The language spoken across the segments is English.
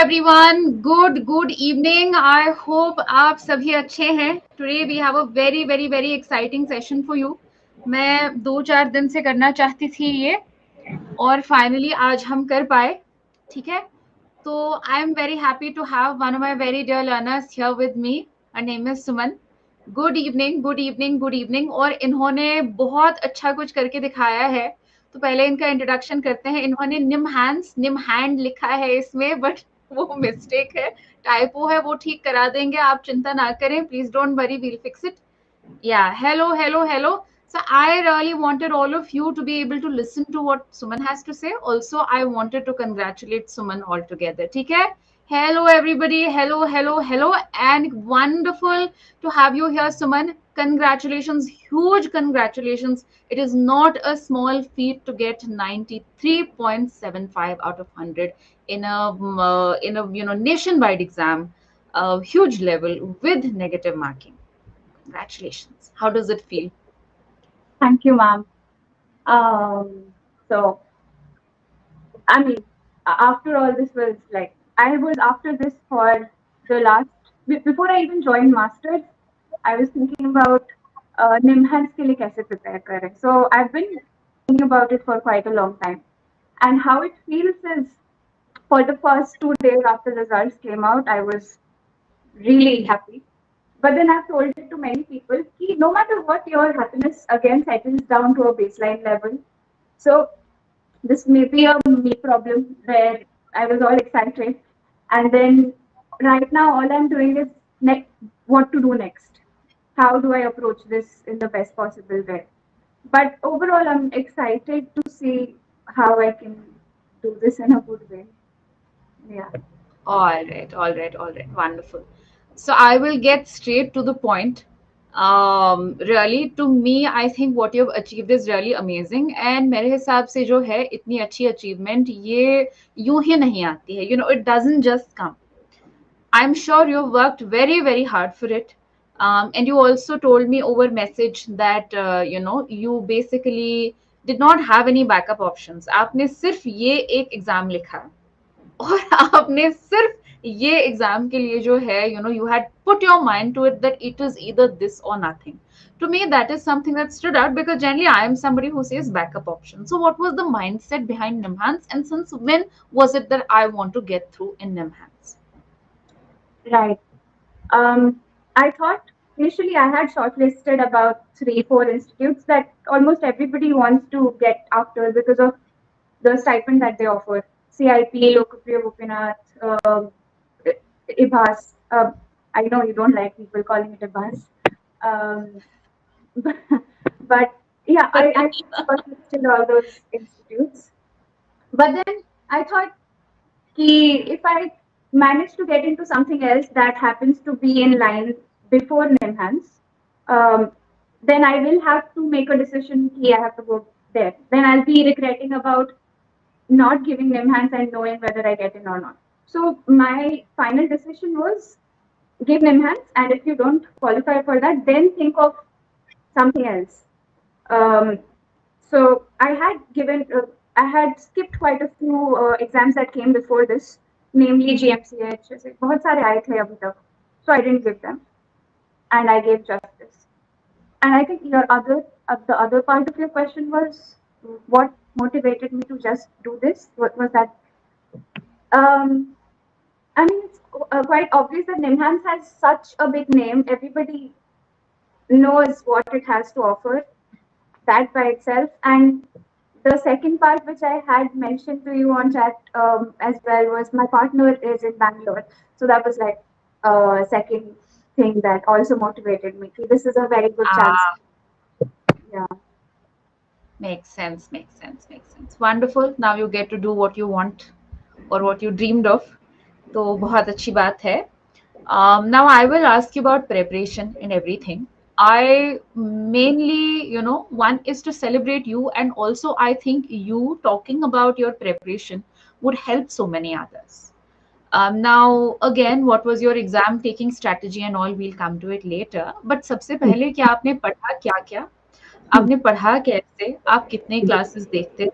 everyone, good evening. I hope आप सभी अच्छे हैं. Today we have a very exciting session for you. मैं 2-4 दिन से करना चाहती थी ये और finally आज हम कर पाए. ठीक है. तो I am very happy to have one of my very dear learners here with me. Her name is Suman. Good evening. और इन्होंने बहुत अच्छा कुछ करके दिखाया है. तो पहले इनका इंट्रोडक्शन करते हैं. इन्होंने निम हैंड लिखा है इसमें, बट वो मिस्टेक है, टाइपो है, वो ठीक करा देंगे, आप चिंता ना करें, please don't worry, we'll fix it. Yeah, hello. So I really wanted all of you to be able to listen to what Suman has to say. Also, I wanted to congratulate Suman altogether. ठीक है? Hello everybody, hello, and wonderful to have you here, Suman. Congratulations, huge congratulations. It is not a small feat to get 93.75 out of 100 in a nationwide exam, huge level with negative marking. Congratulations. How does it feel? Thank you, ma'am. So, I mean, after all this was like, I was after this for the last, before I even joined Masters, I was thinking about Nimhans ke liye kaise prepare kare. So, I've been thinking about it for quite a long time. And how it feels is, for the first 2 days after the results came out, I was really happy. But then I've told it to many people, ki no matter what, your happiness again settles down to a baseline level. So this may be a me problem where I was all excited, and then right now all I'm doing is what to do next. How do I approach this in the best possible way? But overall, I'm excited to see how I can do this in a good way. Yeah. All right. Wonderful. So I will get straight to the point. Really, to me, I think what you've achieved is really amazing. And मेरे हिसाब से जो है इतनी अच्छी achievement ये यूं ही नहीं आती है. It doesn't just come. I'm sure you've worked very hard for it. And you also told me over message that you basically did not have any backup options. आपने सिर्फ ये एक एग्जाम लिखा है और आपने सिर्फ ये एग्जाम के लिए जो है you had put your mind to it that it is either this or nothing. To me, that is something that stood out because generally I am somebody who says backup option. So what was the mindset behind Nimhans, and since when was it that I want to get through in Nimhans? Right. I thought initially I had shortlisted about 3-4 institutes that almost everybody wants to get after because of the stipend that they offer. CIP, Lokapriya Gopinath, IBHAS. I know you don't like people calling it IBHAS. But yeah, I shortlisted all those institutes. But then I thought, if I manage to get into something else that happens to be in line before Nimhans, then I will have to make a decision. I have to go there. Then I'll be regretting about not giving Nimhans and knowing whether I get in or not. So my final decision was give Nimhans, and if you don't qualify for that, then think of something else. So I had skipped quite a few exams that came before this, namely GMCH. बहुत सारे आए थे अभी तक, so I didn't give them, and I gave justice. And I think the other part of your question was what motivated me to just do this. What was that? I mean, it's quite obvious that Nimhans has such a big name. Everybody knows what it has to offer. That by itself. And the second part, which I had mentioned to you on chat as well, was my partner is in Bangalore. So that was like second thing that also motivated me. This is a very good chance. Yeah. Makes sense. Wonderful. Now you get to do what you want or what you dreamed of. तो बहुत अच्छी बात है. Now I will ask you about preparation in everything. I mainly, one is to celebrate you, and also I think you talking about your preparation would help so many others. Now, again, what was your exam taking strategy and all? We'll come to it later. But सबसे पहले क्या आपने पढ़ा क्या? आपने पढ़ा कैसे? आप कितने क्लासेस देखते थे?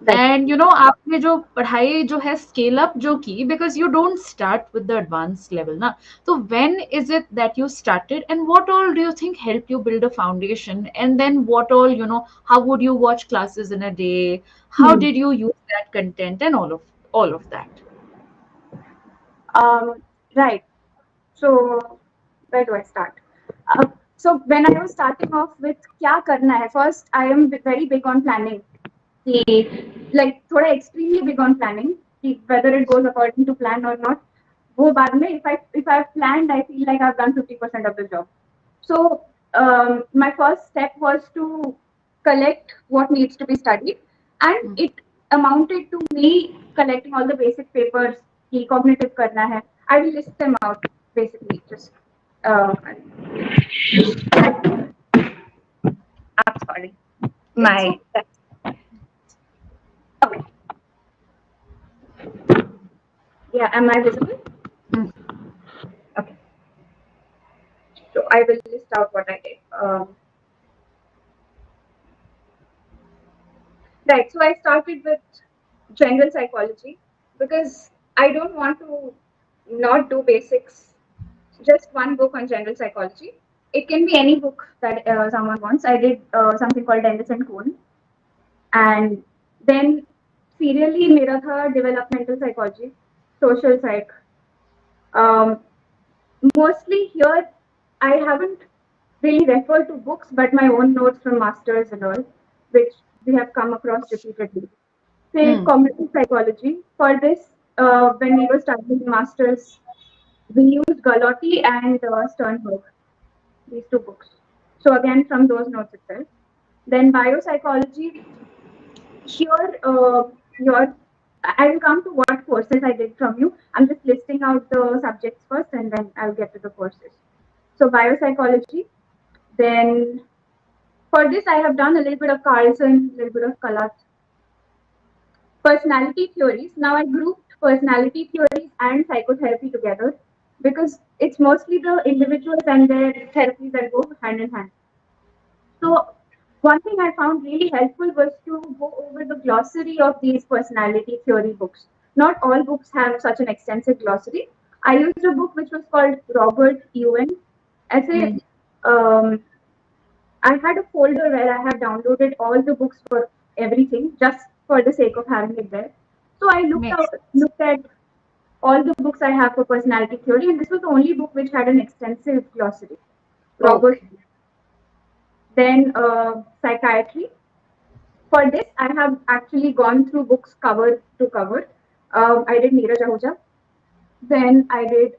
एंड यू नो आपने जो पढ़ाई जो है स्केल अप जो की, because you don't start with the advance level ना, तो when is it that you started and what all do you think help you build a foundation, and then what all you know, how would you watch classes in a day, how did you use that content and all of that? Right. So where do I start? So when I was starting off with क्या करना है, first I am very big on planning. Like थोड़ा extremely big on planning. Whether it goes according to plan or not, वो बाद में if I've planned, I feel like I've done 50% of the job. So my first step was to collect what needs to be studied, and it amounted to me collecting all the basic papers कि cognitive करना है. I will list them out basically. Just I'm sorry. My okay. Yeah, am I visible? Okay. So I will list out what I did. Right. So I started with general psychology because I don't want to not do basics. Just one book on general psychology. It can be any book that someone wants. I did something called Dennis and Cohn, and then serially मेरा था developmental psychology, social psych. Um, Mostly here, I haven't really referred to books, but my own notes from masters and all, which we have come across repeatedly. Say cognitive psychology. For this, when we were studying masters, we used Galati and Sternberg, these two books. So again, from those notes itself. Then biopsychology. Here, I will come to what courses I did from you. I'm just listing out the subjects first, and then I'll get to the courses. So biopsychology. Then for this, I have done a little bit of Carlson, a little bit of Kalat. Personality theories. Now I grouped personality theories and psychotherapy together because it's mostly the individuals and their therapies that go hand in hand. So one thing I found really helpful was to go over the glossary of these personality theory books. Not all books have such an extensive glossary. I used a book which was called Robert Ewen. As a I had a folder where I have downloaded all the books for everything just for the sake of having it there. So I looked at all the books I have for personality theory, and this was the only book which had an extensive glossary. Robert. Okay. Then psychiatry. For this, I have actually gone through books cover to cover. I did Neeraj Ahuja. Then I did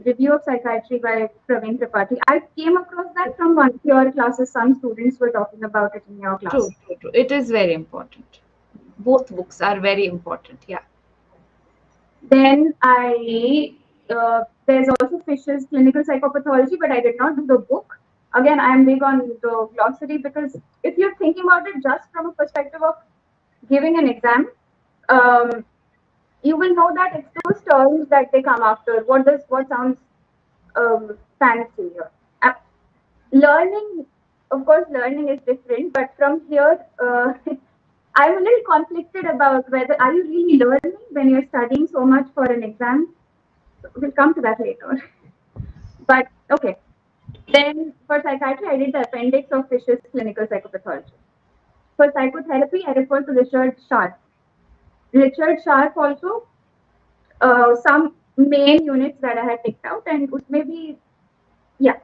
Review of Psychiatry by Praveen Tripathi. I came across that from one of your classes. Some students were talking about it in your class. True. It is very important. Both books are very important. Yeah. Then there's also Fisher's Clinical Psychopathology, but I did not do the book. Again, I'm big on the glossary because if you're thinking about it just from a perspective of giving an exam, you will know that it's those terms that they come after. What sounds fancy here? Learning, of course, learning is different, but from here, I'm a little conflicted about whether are you really learning when you're studying so much for an exam. We'll come to that later. But okay. Then for psychiatry, I did the appendix of Fisher's Clinical Psychopathology. For psychotherapy, I refer to Richard Sharp. Richard Sharp also, some main units that I had picked out, and maybe, yeah.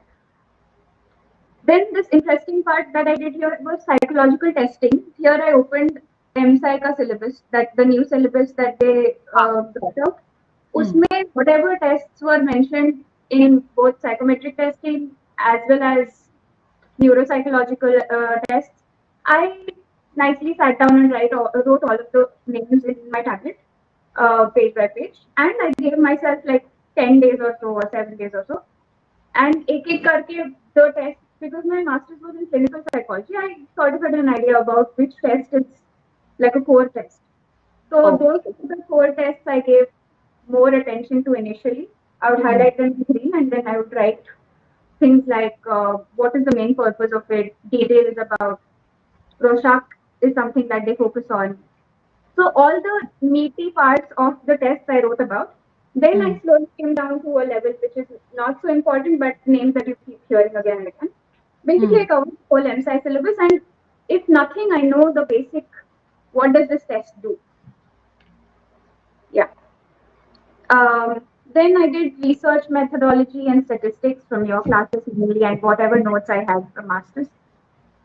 Then this interesting part that I did here was psychological testing. Here I opened MPsycha syllabus, that the new syllabus that they brought out. Usme whatever tests were mentioned in both psychometric testing as well as neuropsychological tests, I nicely sat down and wrote all of the names in my tablet, page by page, and I gave myself like 10 days or so or 7 days or so. And ek karke the test, because my master's was in clinical psychology, I sort of had an idea about which test is like a core test. So those are the core tests I gave more attention to initially. I would highlight them in green, and then I would write things like what is the main purpose of it, details about Rorschach is something that they focus on. So all the meaty parts of the test I wrote about. Then I slowly came down to a level which is not so important, but names that you keep hearing again and again. Basically, I covered the whole MSci syllabus, and if nothing, I know the basic. What does this test do? Yeah. Then I did research methodology and statistics from your classes mainly, and whatever notes I had from masters.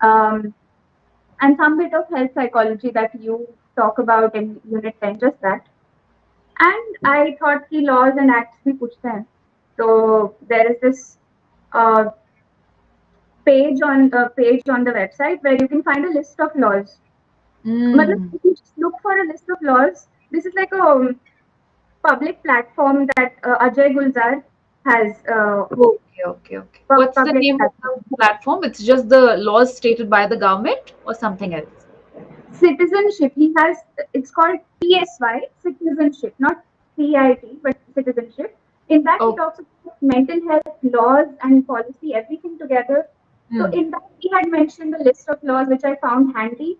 Um, and some bit of health psychology that you talk about in Unit 10, just that. And I thought key laws and acts we put them. So there is this uh, page on the website where you can find a list of laws. Matlab, if you just look for a list of laws, this is like a public platform that Ajay Gulzar has. Okay. What's the Public name of platform. the platform? It's just the laws stated by the government or something else? Citizenship. He has. It's called PSY, citizenship, not CIT, but citizenship. In that, he Oh, talks about mental health, laws, and policy, everything together. So in that, he had mentioned a list of laws which I found handy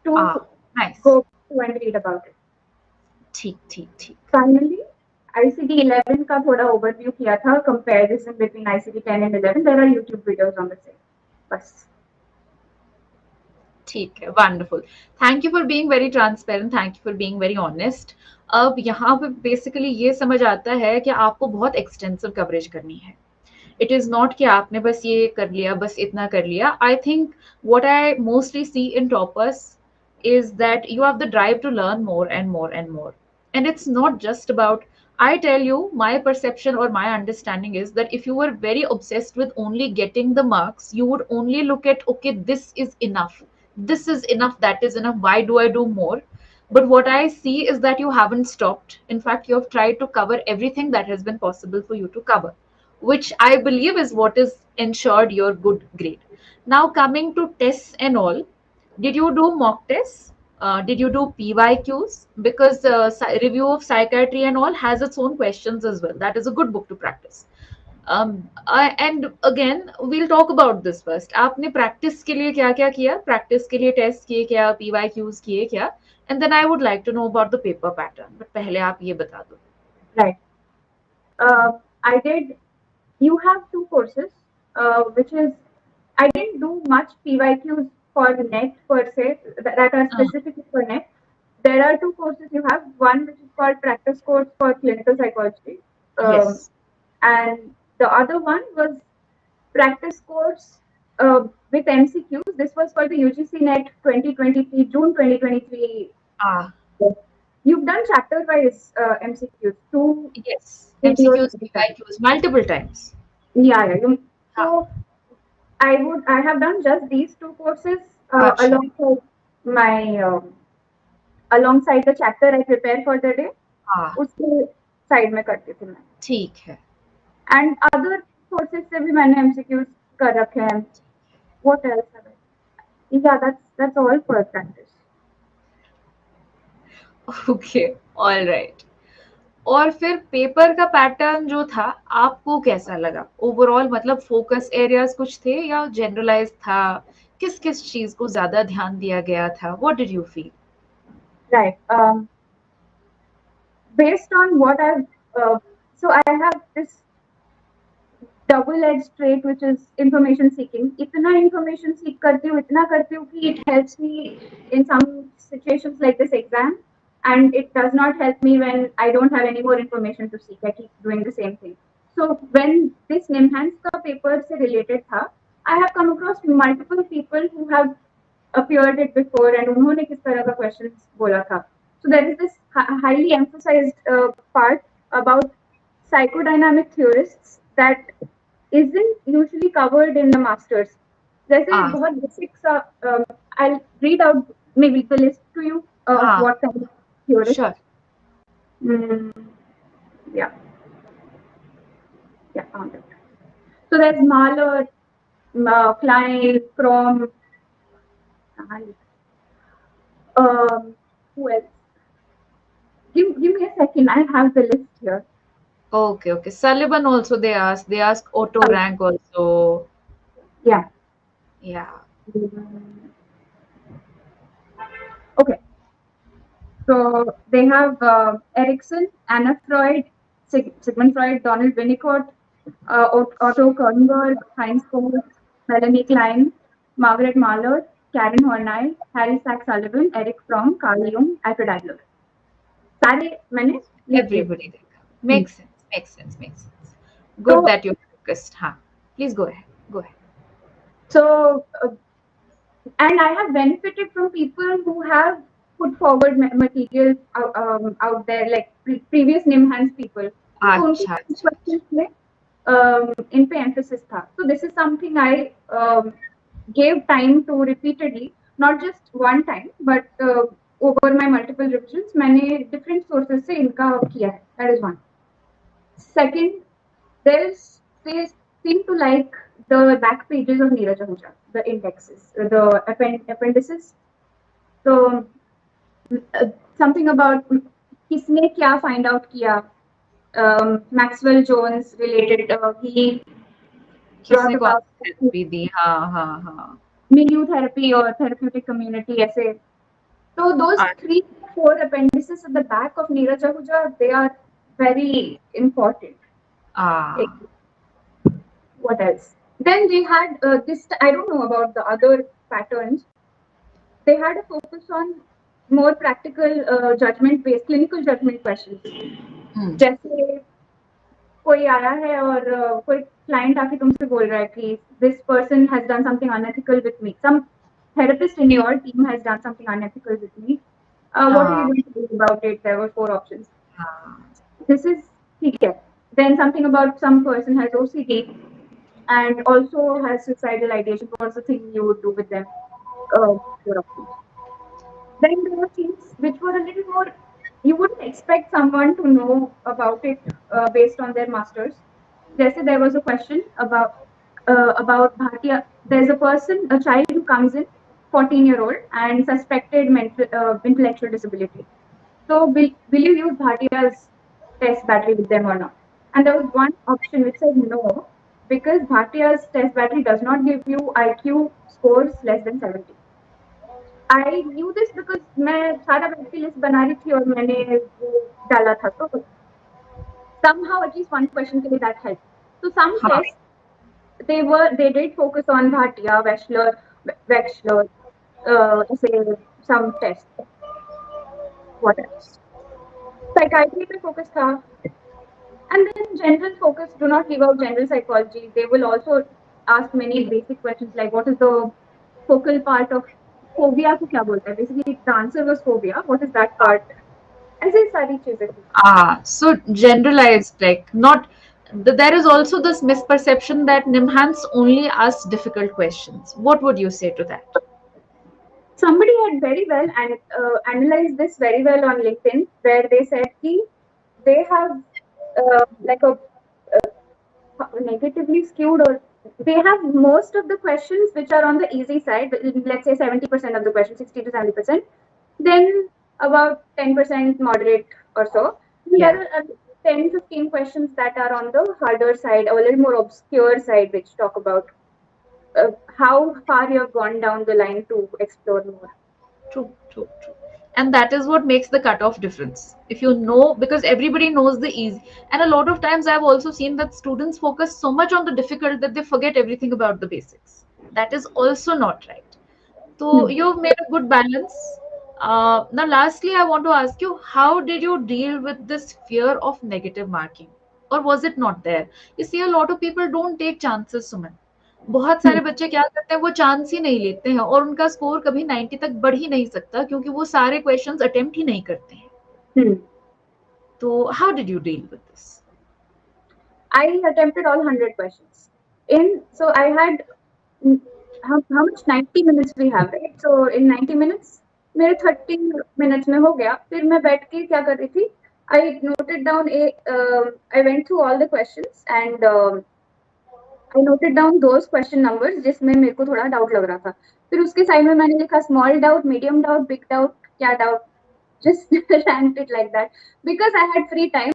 to nice. go to and read about it. ठीक. Finally, ICD 11 का थोड़ा overview किया था, comparison between ICD 10 and 11. There are YouTube videos on the same. बस. ठीक है, wonderful. Thank you for being very transparent. Thank you for being very honest. अब यहाँ पे बेसिकली ये समझ आता है कि आपको बहुत एक्सटेंसिव कवरेज करनी है. It is not कि आपने बस ये कर लिया, बस इतना कर लिया. I think what I mostly see in toppers is that you have the drive to learn more and more and more. And it's not just about, I tell you, my perception or my understanding is that if you were very obsessed with only getting the marks, you would only look at, okay, this is enough. This is enough, that is enough. Why do I do more? But what I see is that you haven't stopped. In fact, you have tried to cover everything that has been possible for you to cover, which I believe is what is ensured your good grade. Now, coming to tests and all, did you do mock tests? Did you do PYQs? Because review of psychiatry and all has its own questions as well. That is a good book to practice. And again, we'll talk about this first. आपने practice के लिए क्या क्या किया? Practice के लिए test किए क्या? PYQs किए क्या? And then I would like to know about the paper pattern. But पहले आप ये बता दो. Right. I did. You have two courses, which is I didn't do much PYQs for NET per se that are specifically for NET. There are two courses you have. One which is called practice course for clinical psychology, Yes. and the other one was practice course with MCQs. This was for the UGC NET 2023, June 2023. You've done chapter-wise MCQs, two Yes. videos. MCQs, PYQs, multiple times. Yeah. So I have done just these two courses alongside my alongside the chapter I prepare for the day. उसके side में करती थी मैं. ठीक है. And other courses से भी मैंने MCQs कर रखे हैं. What else have I? Yeah, that's all for practice. Okay, all right. और फिर पेपर का पैटर्न जो था आपको कैसा लगा ओवरऑल? मतलब फोकस एरियाज कुछ थे या जनरलाइज था? किस किस चीज को ज्यादा ध्यान दिया गया था? What did you feel? Right. Based on what so I have this double-edged trait which is information seeking. इतना information seek करती हूँ, इतना करती हूँ कि it helps me in some situations like this exam, and it does not help me when I don't have any more information to seek. I keep doing the same thing. So when this NIMHANS का paper से related था, I have come across multiple people who have appeared it before and उन्होंने किस तरह का questions बोला था. So there is this highly emphasized part about psychodynamic theorists that isn't usually covered in the masters. जैसे बहुत basic सा, I'll read out maybe the list to you of what kind of theorists. Sure. Yeah, found it. So there's Mahler, Klein, Fromm. Who else? Give me a second. I have the list here. Okay. Sullivan also they ask Otto Rank also. Yeah. Okay. So they have Erikson, Anna Freud, Sigmund Freud, Donald Winnicott, Otto Kernberg, Heinz Kohn, Melanie Klein, Margaret Mahler, Karen Horney, Harry Sachs Sullivan, Eric Fromm, Carl Jung, Alfred Adler. सारे मैंने लिख दिए। Everybody देखा. Makes sense. Makes sense. Makes sense. Good that you're focused. हाँ. Please go ahead. Go ahead. So, and I have benefited from people who have put forward materials out there, like previous NIMHANS people. तो उनके अच्छा. questions में इन पे emphasis था. So this is something I gave time to repeatedly, not just one time, but over my multiple revisions, मैंने different sources से इनका किया है. That is one. Second, they seem to like the back pages of Neeraj Ahuja, the indexes, the appendices. So something about किसने क्या find out किया, Maxwell Jones related, he brought about therapy दी. हाँ. milieu therapy or therapeutic community ऐसे. So those 3-4 appendices at the back of Neeraj Ahuja, they are very important. What else? Then they had this, I don't know about the other patterns. They had a focus on more practical judgment-based, clinical judgment questions. जैसे कोई आया है और कोई client आके तुमसे बोल रहा है कि this person has done something unethical with me. Some therapist in your team has done something unethical with me. What are you going to do about it? There were 4 options. This is ठीक है. Then something about some person has OCD and also has suicidal ideation. What's the thing you would do with them? Then there were things which were a little more, you wouldn't expect someone to know about it based on their masters. There was a question about Bhartiya. There's a person, a child who comes in, 14-year-old, and suspected intellectual disability. So will you use Bhartiya's test battery with them or not? And there was one option which said no, because Bhartiya's test battery does not give you IQ scores less than 70. I knew this because मैं सारा बैठ के list बना रही थी और मैंने वो डाला था, तो somehow at least one question के लिए that helped. So some tests they did focus on Bhatia, Wechsler, say some tests. What else? Psychiatry पे focus था. And then general focus, do not leave out general psychology. They will also ask many basic questions like what is the focal part of phobia को क्या बोलते हैं? Basically, the answer was phobia. What is that part? ऐसे सारी चीजें. So generalized, like not. There is also this misperception that NIMHANS only asks difficult questions. What would you say to that? Somebody had very well analyzed this very well on LinkedIn, where they said that they have like a negatively skewed, or they have most of the questions which are on the easy side, let's say 70% of the questions, 60 to 70%, then about 10% moderate or so. There are 10-15 questions that are on the harder side, or a little more obscure side, which talk about how far you have gone down the line to explore more. True. And that is what makes the cutoff difference. If you know, because everybody knows the easy, and a lot of times I've also seen that students focus so much on the difficult that they forget everything about the basics. That is also not right. So you've made a good balance. Now, lastly, I want to ask you, how did you deal with this fear of negative marking? Or was it not there? You see, a lot of people don't take chances, Suman. बहुत सारे बच्चे क्या करते हैं, वो chance ही नहीं लेते हैं और उनका स्कोर कभी 90 तक बढ़ ही नहीं सकता क्योंकि वो सारे क्वेश्चंस अटेम्प्ट ही नहीं करते हैं. तो how did you deal with this? I attempted all 100 questions. So I had how much 90 minutes we have, right? So in 90 minutes मेरे 30 minutes में हो गया. फिर मैं बैठ के क्या कर रही थी, I noted down I went through all the questions and I noted down those question numbers जिसमें मेरे को थोड़ा डाउट लग रहा था. फिर उसके साइड में मैंने लिखा small doubt, medium doubt, big doubt, क्या doubt, just ranked it like that because I had free time.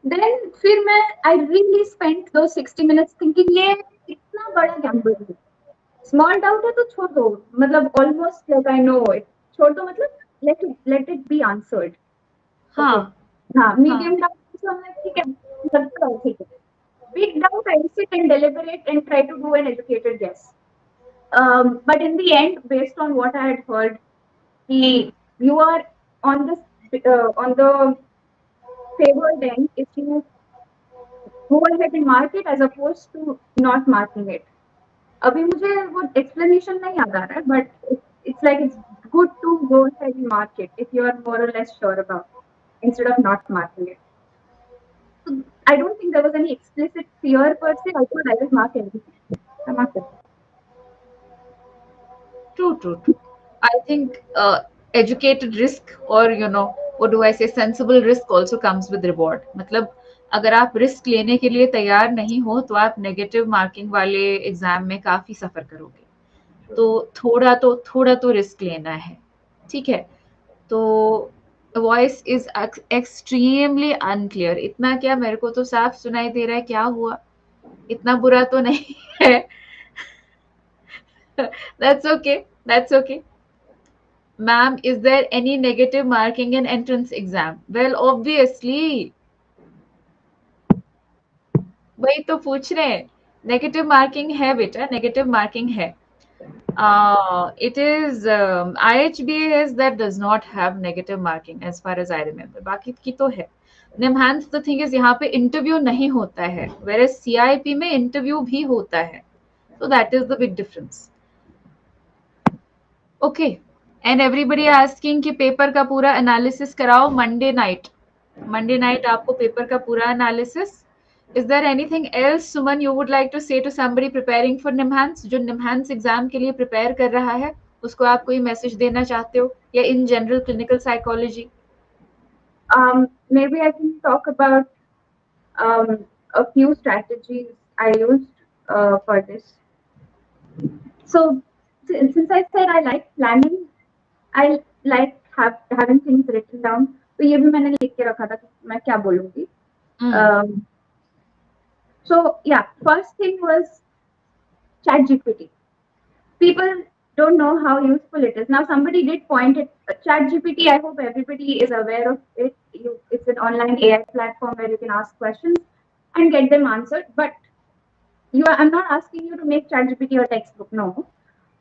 Then फिर मैं I really spent those 60 minutes thinking ये इतना बड़ा gamble है. Small doubt है तो छोड़ दो, मतलब almost like I know it. छोड़ दो मतलब let it be answered. हाँ हाँ, medium doubt, so I'm like, ठीक है, लगता है ठीक है. Big doubt, I sit and deliberate and try to do an educated guess. But in the end, based on what I had heard, you are on the favored end if you go ahead and mark it as opposed to not marking it. अभी मुझे वो explanation नहीं याद आ रहा है, but it's like it's good to go ahead and mark it if you are more or less sure about it instead of not marking it. So I don't think there was any explicit fear per se. I thought I would mark everything. I marked it. True. I think educated risk, or what do I say, sensible risk also comes with reward. मतलब अगर आप risk लेने के लिए तैयार नहीं हो तो आप नेगेटिव मार्किंग वाले एग्जाम में काफी सफर करोगे. तो थोड़ा तो रिस्क लेना है. ठीक है. तो वॉइस इज एक्सट्रीमली अनक्लियर. इतना क्या, मेरे को तो साफ सुनाई दे रहा है. क्या हुआ? इतना बुरा तो नहीं है. That's okay. Ma'am, is there any negative marking in entrance exam? Well, obviously. वही तो पूछ रहे हैं. नेगेटिव मार्किंग है बेटा, नेगेटिव मार्किंग है. It is IHBAS that does not have negative marking as far as I remember. बाकी की तो है. NIMHANS, the thing is, यहाँ पे इंटरव्यू नहीं होता है, whereas CIP में इंटरव्यू भी होता है. So that is the big difference. Okay. And everybody asking कि पेपर का पूरा एनालिसिस कराओ मंडे नाइट आपको पेपर का पूरा analysis. Is there anything else, Suman, you would like to say to somebody preparing for NIMHANS, जो NIMHANS exam के लिए प्रिपेयर कर रहा है, उसको आप कोई मैसेज देना चाहते हो, या in general clinical psychology? Maybe I can talk about a few strategies I used for this. So since I said I like planning, I like having things written down. तो ये भी मैंने लिख के रखा था कि मैं क्या बोलूँगी. So yeah, first thing was ChatGPT. People don't know how useful it is. Now somebody did point it. ChatGPT, I hope everybody is aware of it. It's an online AI platform where you can ask questions and get them answered. But I'm not asking you to make ChatGPT your textbook. No,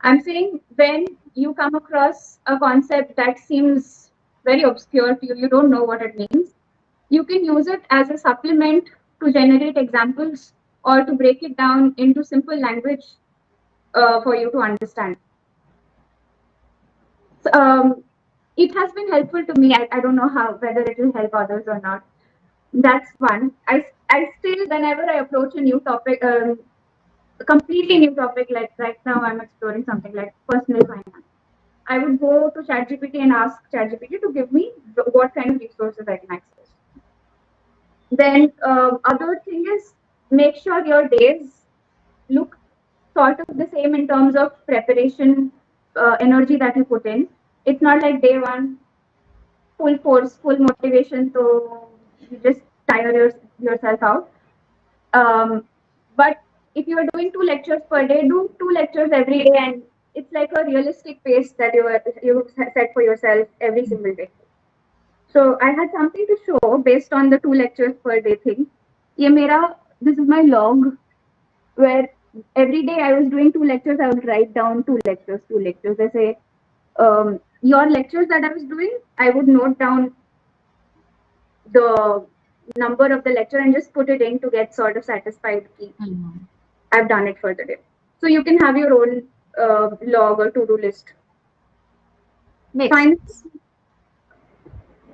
I'm saying when you come across a concept that seems very obscure to you, you don't know what it means, you can use it as a supplement to generate examples or to break it down into simple language for you to understand. It has been helpful to me. I don't know whether it will help others or not. That's one. I still, whenever I approach a new topic, a completely new topic, like right now I'm exploring something like personal finance, I would go to ChatGPT and ask ChatGPT to give me what kind of resources I can access. Then other thing is, make sure your days look sort of the same in terms of preparation, energy that you put in. It's not like day one, full force, full motivation, so you just tire yourself out. But if you are doing 2 lectures per day, do 2 lectures every day, and it's like a realistic pace that you set for yourself every single day. So I had something to show based on the 2 lectures per day thing. This is my log, where every day I was doing 2 lectures. I would write down 2 lectures. I say, your lectures that I was doing, I would note down the number of the lecture and just put it in to get sort of satisfied. I've done it for the day. So you can have your own log or to-do list. Science,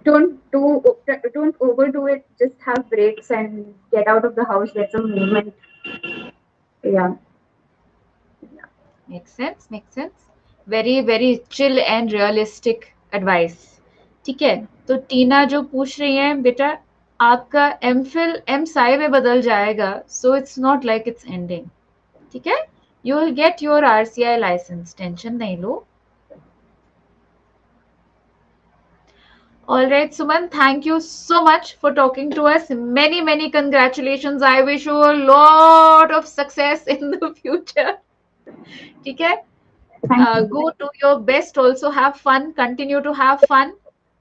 don't overdo it. Just have breaks and get out of the house, get some movement. Yeah. Makes sense. Very, very chill and realistic advice. ठीक है. तो टीना जो पूछ रही है, बेटा आपका MPhil MSci में बदल जाएगा, so it's not like it's ending. ठीक है. You will get your RCI license. Tension नहीं लो. All right, Suman, thank you so much for talking to us. Many congratulations. I wish you a lot of success in the future. ठीक है. Thank you. Go do your best, also have fun, continue to have fun.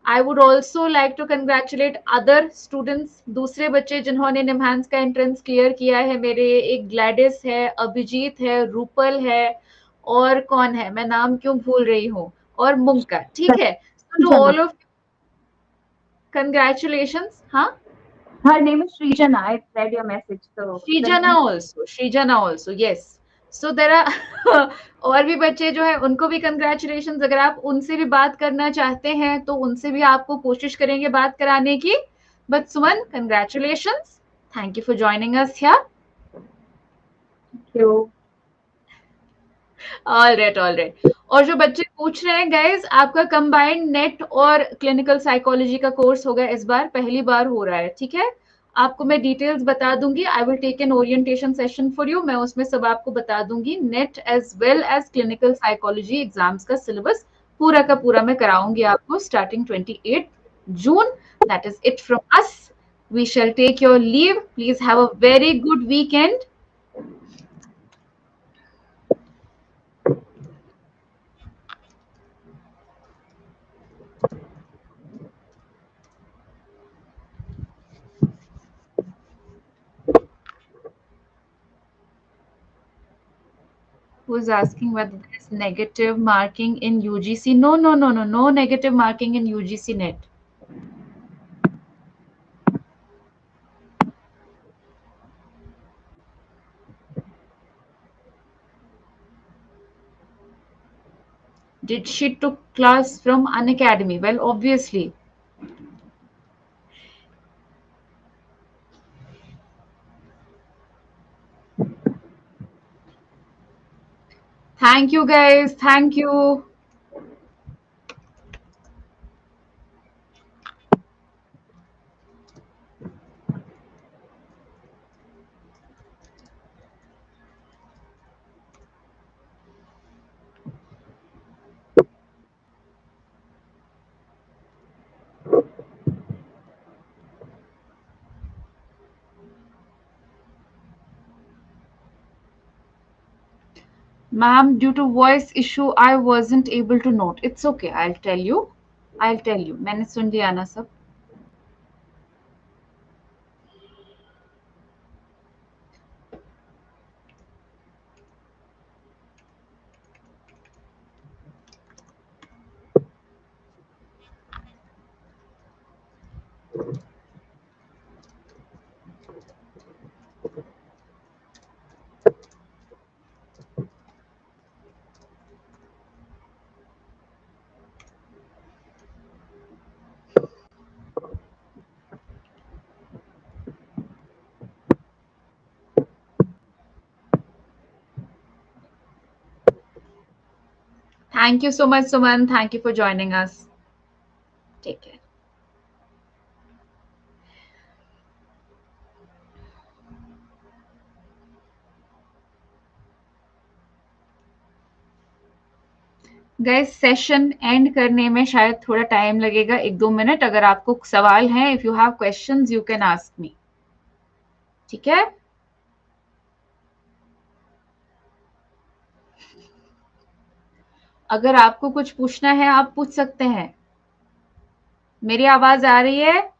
I would also like to congratulate other students, दूसरे बच्चे जिन्होंने निम्हांस का entrance clear किया है मेरे, एक ग्लैडिस है, अभिजीत है, रूपल है, और कौन है, मैं नाम क्यों भूल रही हूँ, और मुमका, ठीक है. So to all of congratulations. हाँ, Her name is Srijana. I read your message. So Srijana also, yes. So there are और भी बच्चे जो है उनको भी congratulations. अगर आप उनसे भी बात करना चाहते हैं तो उनसे भी आपको कोशिश करेंगे बात कराने की. But Suman, congratulations. Thank you for joining us here. Thank you. All right. और जो बच्चे पूछ रहे हैं गाइस, आपका कंबाइंड नेट और क्लिनिकल साइकोलॉजी का कोर्स होगा इस बार, पहली बार हो रहा है, ठीक है. आपको मैं डिटेल्स बता दूंगी. I will take an orientation session for you. मैं उसमें सब आपको बता दूंगी. NET as well as clinical psychology exams का सिलेबस पूरा का पूरा मैं कराऊंगी आपको starting 28 June. That is it from us. We shall take your leave. Please have a very good weekend. Who's asking whether there's negative marking in UGC? No negative marking in UGC net. Did she took class from Unacademy? Well, obviously. Thank you guys. Thank you. Ma'am, due to voice issue, I wasn't able to note. It's okay. I'll tell you. मैंने सुन लिया ना सब. Thank you so much, Suman. Thank you for joining us. Take care. Guys, session and करने में शायद थोड़ा time लगेगा, 1-2 minute. अगर आपको सवाल हैं, if you have questions, you can ask me. ठीक है. अगर आपको कुछ पूछना है आप पूछ सकते हैं. मेरी आवाज आ रही है?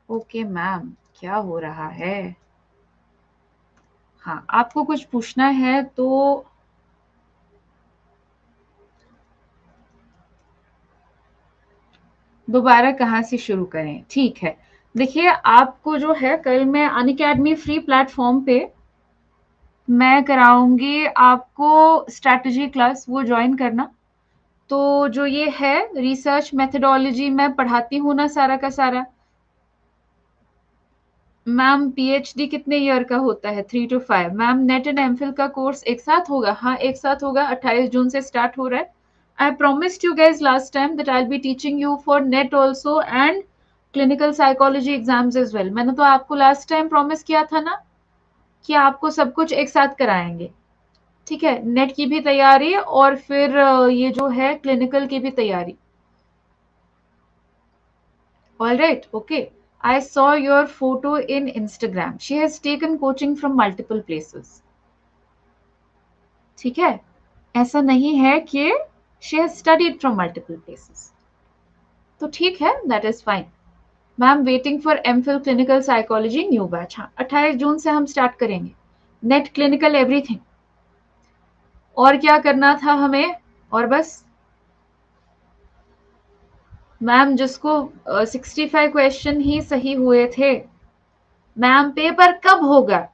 ओके मैम, क्या हो रहा है? हाँ, आपको कुछ पूछना है तो दोबारा कहाँ से शुरू करें? ठीक है. देखिए, आपको जो है कल मैं अनअकैडमी फ्री प्लेटफॉर्म पे मैं कराऊंगी आपको स्ट्रैटेजी क्लास, वो ज्वाइन करना. तो जो ये है रिसर्च मेथडोलॉजी मैं पढ़ाती हूँ ना सारा का सारा. मैम, पीएचडी कितने ईयर का होता है? 3 to 5. Ma'am, net and MPhil का कोर्स एक साथ होगा? हाँ, एक साथ होगा. 28 जून से स्टार्ट हो रहा है. I promised you guys last time that I'll be teaching you for NET also and clinical psychology exams as well. मैंने तो आपको last time promise किया था ना कि आपको सब कुछ एक साथ कराएंगे. ठीक है, नेट की भी तैयारी और फिर ये जो है क्लिनिकल की भी तैयारी। All right, okay. I saw your photo in Instagram. She has taken coaching from multiple places. ठीक है, ऐसा नहीं है कि she has studied from multiple places. तो ठीक है, that is fine. Ma'am waiting for MPhil clinical psychology new batch. हाँ, 28 जून से हम स्टार्ट करेंगे। Net clinical everything. और क्या करना था हमें? और बस मैम जिसको 65 क्वेश्चन ही सही हुए थे, मैम पेपर कब होगा?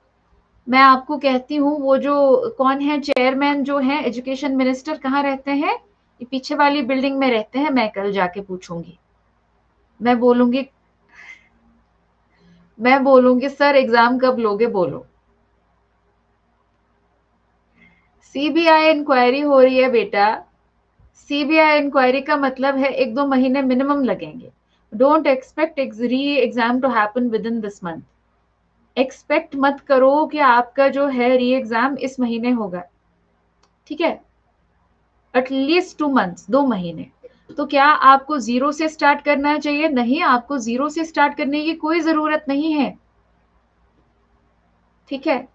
मैं आपको कहती हूँ, वो जो कौन है चेयरमैन जो है एजुकेशन मिनिस्टर, कहाँ रहते हैं? ये पीछे वाली बिल्डिंग में रहते हैं। मैं कल जाके पूछूंगी, मैं बोलूंगी सर एग्जाम कब लोगे बोलो। सीबीआई इंक्वायरी हो रही है बेटा। सीबीआई इंक्वायरी का मतलब है 1-2 महीने मिनिमम लगेंगे। Don't expect re exam to happen with in this month. Expect मत करो कि आपका जो है री एग्जाम इस महीने होगा, ठीक है? एटलीस्ट 2 मंथ्स, 2 महीने। तो क्या आपको जीरो से स्टार्ट करना चाहिए? नहीं, आपको जीरो से स्टार्ट करने की कोई जरूरत नहीं है, ठीक है?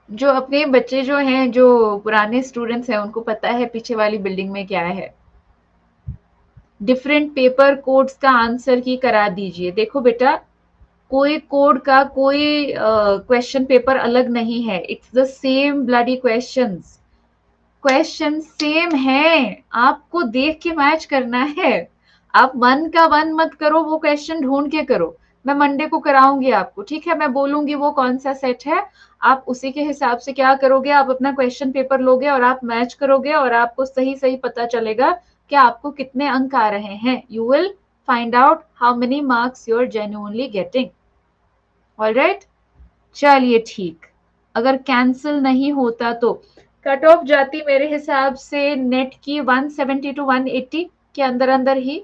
जो अपने बच्चे जो हैं, जो पुराने स्टूडेंट्स हैं, उनको पता है पीछे वाली बिल्डिंग में क्या है। डिफरेंट पेपर कोड्स का आंसर की करा दीजिए। देखो बेटा, कोई कोड का कोई क्वेश्चन पेपर अलग नहीं है। It's the same bloody questions. Question same है, आपको देख के मैच करना है। आप वन का वन मत करो, वो क्वेश्चन ढूंढ के करो। मैं मंडे को कराऊंगी आपको, ठीक है? मैं बोलूंगी वो कौन सा सेट है, आप उसी के हिसाब से क्या करोगे, आप अपना क्वेश्चन पेपर लोगे और आप मैच करोगे और आपको सही सही पता चलेगा कि आपको कितने अंक आ रहे हैं। You will find out how many marks you are genuinely getting. Alright, चलिए ठीक। अगर कैंसिल नहीं होता तो कट ऑफ जाती मेरे हिसाब से नेट की 170 टू 180 के अंदर अंदर ही।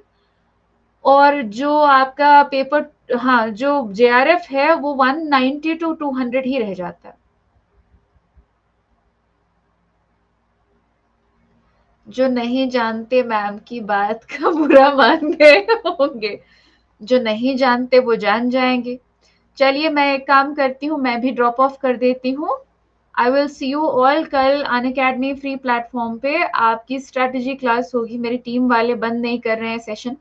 और जो आपका पेपर, हाँ, जो जेआरएफ है वो 190 टू 200 ही रह जाता है। जो नहीं जानते मैम की बात का बुरा मान गए होंगे, जो नहीं जानते वो जान जाएंगे। चलिए मैं एक काम करती हूँ, मैं भी ड्रॉप ऑफ कर देती हूँ। I will see you all कल अनअकैडमी फ्री प्लेटफॉर्म पे। आपकी स्ट्रेटेजी क्लास होगी। मेरी टीम वाले बंद नहीं कर रहे हैं सेशन।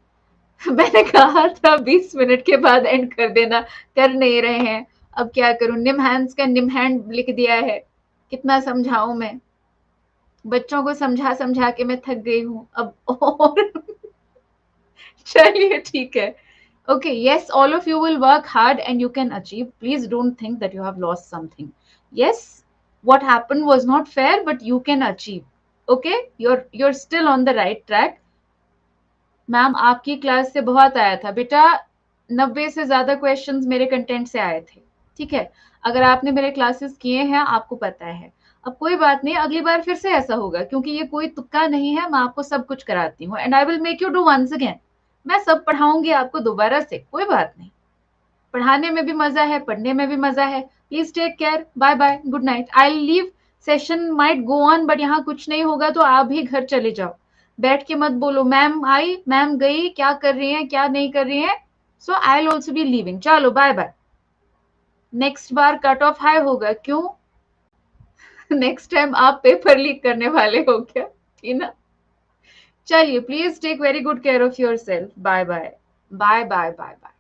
मैंने कहा था 20 मिनट के बाद एंड कर देना, कर नहीं रहे हैं। अब क्या करूं, निमहैंस का निमहैंड लिख दिया है। कितना समझाऊं मैं, बच्चों को समझा समझा के मैं थक गई हूँ अब और चलिए ठीक है। Okay, yes, all of you will work hard and you can achieve. Please don't think that you have lost something. Yes, what happened was not fair, but you can achieve. Okay, you're still on the right track. Ma'am आपकी class से बहुत आया था बेटा, 90 से ज्यादा questions मेरे content से आए थे, ठीक है? अगर आपने मेरे क्लासेस किए हैं आपको पता है। अब कोई बात नहीं, अगली बार फिर से ऐसा होगा, क्योंकि ये कोई तुक्का नहीं है। मैं आपको सब कुछ कराती हूँ and I will make you do once again. मैं सब पढ़ाऊंगी आपको दोबारा से, कोई बात नहीं। पढ़ाने में भी मजा है, पढ़ने में भी मजा है। Please take care, bye bye, good night. I leave, session might go on but यहाँ कुछ नहीं होगा तो आप भी घर चले जाओ। बैठ के मत बोलो मैम आई, मैम गई, क्या कर रही हैं, क्या नहीं कर रही हैं। So I will also be leaving. चलो बाय बाय। नेक्स्ट बार कट ऑफ हाई होगा, क्यों? नेक्स्ट टाइम आप पेपर लीक करने वाले हो क्या? ठीक ना? चलिए please take very good care of yourself. Bye bye bye bye bye bye.